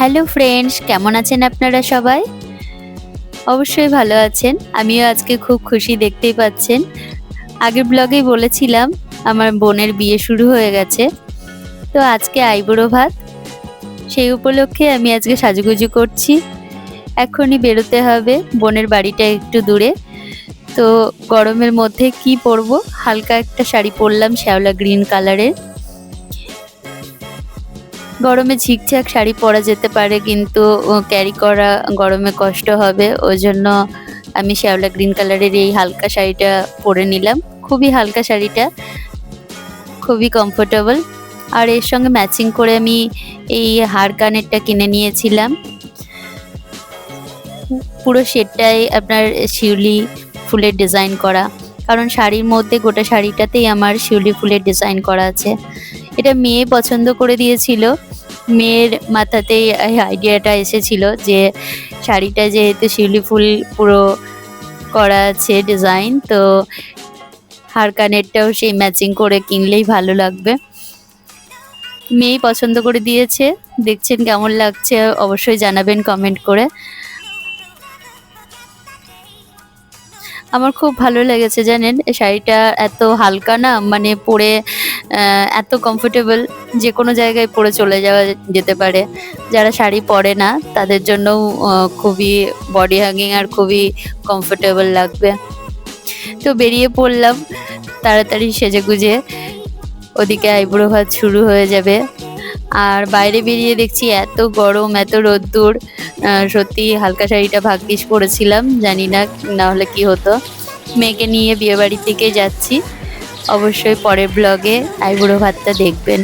Hello friends, কেমন আছেন আপনারা সবাই? অবশ্যই ভালো আছেন। আমিও আজকে খুব খুশি, দেখতেই পাচ্ছেন। আগের ব্লগেই বলেছিলাম আমার বোনের বিয়ে শুরু হয়ে গেছে। তো আজকে আইবুড়ো ভাত। সেই উপলক্ষে আমি আজকে সাজুগুজু করছি। এখনই বেরোতে হবে, বোনের বাড়িটা একটু দূরে। তো গরমের মধ্যে কি পরবো? হালকা একটা শাড়ি পরলাম শ্যাওলা গ্রিন কালারের। গরমে ঝিকঝাক শাড়ি পরা যেতে পারে, কিন্তু ক্যারি করা গরমে কষ্ট হবে। ওই জন্য আমি শ্যাওলা গ্রিন কালারের এই হালকা শাড়িটা পরে নিলাম। খুবই হালকা শাড়িটা, খুবই কমফোর্টেবল। আর এর সঙ্গে ম্যাচিং করে আমি এই হার কানেরটা কিনে নিয়েছিলাম। পুরো সেটটাই আপনার শিউলি ফুলের ডিজাইন করা, কারণ শাড়ির মধ্যে গোটা শাড়িটাতেই আমার শিউলি ফুলের ডিজাইন করা আছে। এটা মেয়ে পছন্দ করে দিয়েছিল। মেয়ের মাথাতেই এই আইডিয়াটা এসেছিল যে শাড়িটা যেহেতু শিউলি ফুল পুরো করা আছে ডিজাইন, তো হার কানেরটাও সেই ম্যাচিং করে কিনলেই ভালো লাগবে। মেয়েই পছন্দ করে দিয়েছে। দেখছেন কেমন লাগছে, অবশ্যই জানাবেন কমেন্ট করে। আমার খুব ভালো লেগেছে জানেন, এই শাড়িটা এত হালকা না, মানে পরে এত কমফোর্টেবল, যে কোনো জায়গায় পরে চলে যাওয়া যেতে পারে। যারা শাড়ি পরে না তাদের জন্যও খুবই বডি হ্যাঙ্গিং আর খুবই কমফোর্টেবল লাগবে। তো বেরিয়ে পড়লাম তাড়াতাড়ি সেজেগুজে, ওদিকে আইবুড়ো ভাত শুরু হয়ে যাবে। আর বাইরে বেরিয়ে দেখছি এত গরম, এত রোদ্দুর। সত্যি হালকা শাড়িটা ভাগ্যিস পরেছিলাম, জানি না না হলে কি হতো। মেয়েকে নিয়ে বিয়ে বাড়ি থেকে যাচ্ছি। অবশ্যই পরের ব্লগে আইবুড়ো ভাতটা দেখবেন।